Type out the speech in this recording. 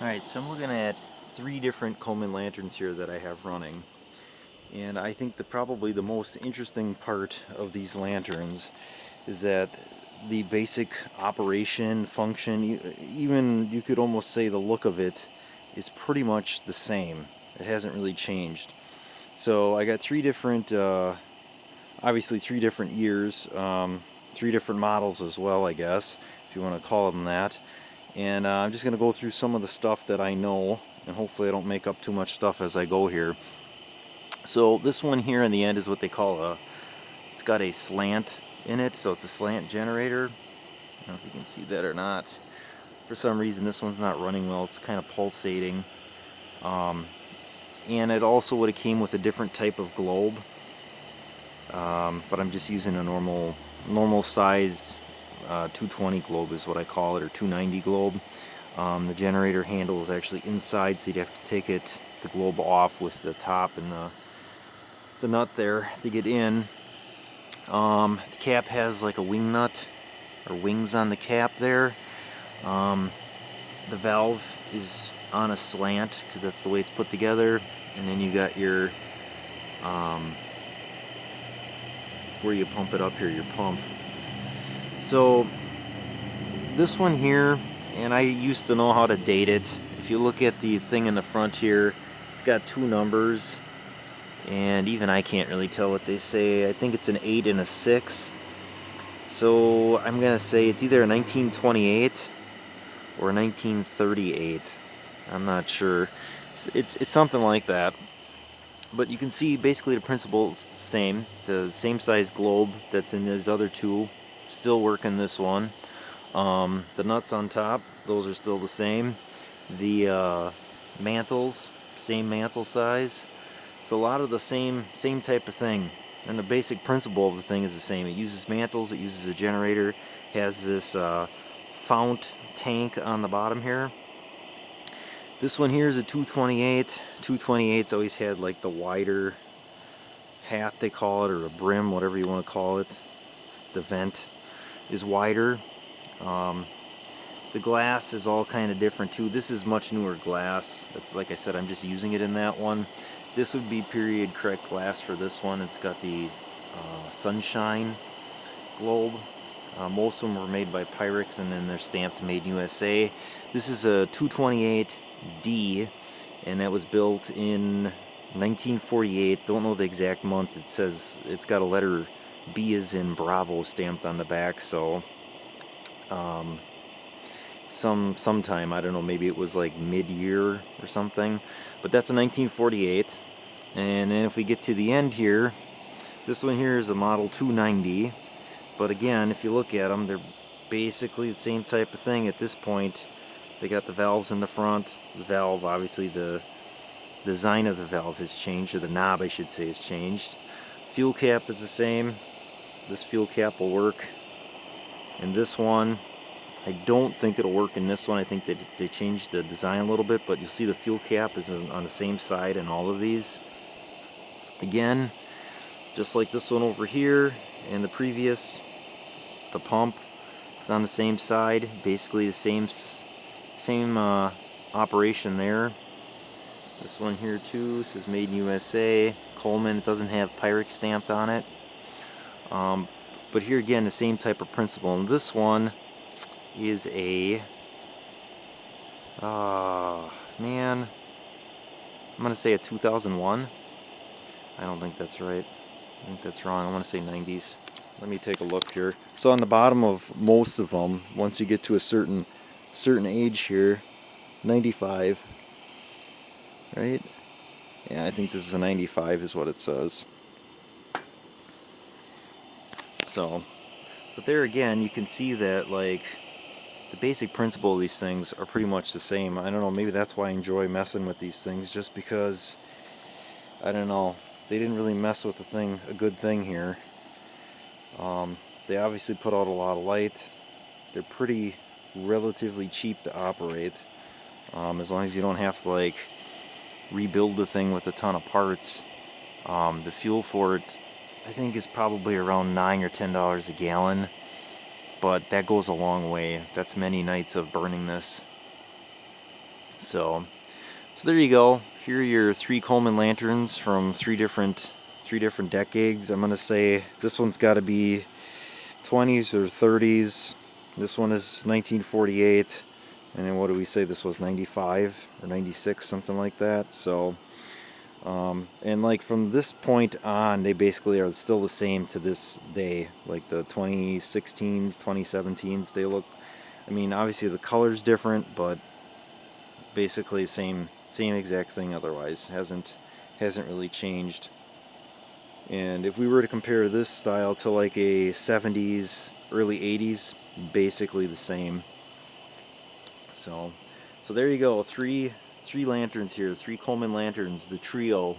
Alright, so I'm looking at 3 different Coleman Lanterns here that I have running. And I think probably the most interesting part of these lanterns is that the basic operation, function, even you could almost say the look of it is pretty much the same. It hasn't really changed. So I got 3 different, obviously 3 different years, 3 different models as well, I guess, if you want to call them that. And I'm just going to go through some of the stuff that I know, and hopefully I don't make up too much stuff as I go here. So this one here in the end is what they call it's got a slant in it, so it's a slant generator. I don't know if you can see that or not. For some reason this one's not running well, it's kind of pulsating. And it also would have came with a different type of globe, but I'm just using a normal sized 220 globe is what I call it, or 290 globe. The generator handle is actually inside, so you'd have to take the globe off with the top and the nut there to get in. The cap has like a wing nut or wings on the cap there. The valve is on a slant because that's the way it's put together, and then you got your where you pump it up here, your pump. So this one here, and I used to know how to date it. If you look at the thing in the front here, it's got 2 numbers, and even I can't really tell what they say. I think it's an 8 and a 6. So I'm gonna say it's either a 1928 or a 1938. I'm not sure. It's something like that. But you can see basically the principle is the same. The same size globe that's in these other 2 still work in this one. The nuts on top, those are still the same. The mantles, same mantle size. So a lot of the same type of thing. And the basic principle of the thing is the same. It uses mantles, it uses a generator, has this fount tank on the bottom here. This one here is a 228. 228's always had like the wider hat, they call it, or a brim, whatever you want to call it. The vent is wider. The glass is all kind of different too. This is much newer glass. That's, like I said, I'm just using it in that one. This would be period correct glass for this one. It's got the sunshine globe. Most of them were made by Pyrex, and then they're stamped Made USA. This is a 228D, and that was built in 1948. Don't know the exact month. It says it's got a letter B as in Bravo stamped on the back, so sometime, I don't know, maybe it was like mid-year or something, but that's a 1948. And then if we get to the end here, this one here is a model 290, but again, if you look at them, they're basically the same type of thing at this point. They got the valves in the front. The valve, obviously the design of the valve has changed, or the knob I should say has changed. Fuel cap is the same. This fuel cap will work in this one. I don't think it'll work in this one. I think that they changed the design a little bit, but you'll see the fuel cap is on the same side in all of these. Again, just like this one over here and the previous, the pump is on the same side. Basically the same operation there. This one here too says Made in USA. Coleman, it doesn't have Pyrex stamped on it. But here again, the same type of principle. And this one is a, man, I'm going to say a 2001. I don't think that's right. I think that's wrong. I want to say 90s. Let me take a look here. So on the bottom of most of them, once you get to a certain age here, 95, right? Yeah, I think this is a 95 is what it says. So, but there again, you can see that like the basic principle of these things are pretty much the same. I don't know, maybe that's why I enjoy messing with these things, just because, I don't know, they didn't really mess with a good thing here. They obviously put out a lot of light. They're pretty relatively cheap to operate, as long as you don't have to like rebuild the thing with a ton of parts. The fuel for it, I think, is probably around $9 or $10 a gallon, but that goes a long way. That's many nights of burning this. So there you go. Here are your 3 Coleman Lanterns from three different decades. I'm gonna say this one's got to be 20s or 30s. This one is 1948, and then what do we say? This was 95 or 96, something like that. So, and like from this point on, they basically are still the same to this day. Like the 2016s, 2017s, they look. I mean, obviously the color's different, but basically same exact thing. Otherwise, hasn't really changed. And if we were to compare this style to like a 70s, early 80s, basically the same. So there you go. Three lanterns here. 3 Coleman Lanterns, the trio.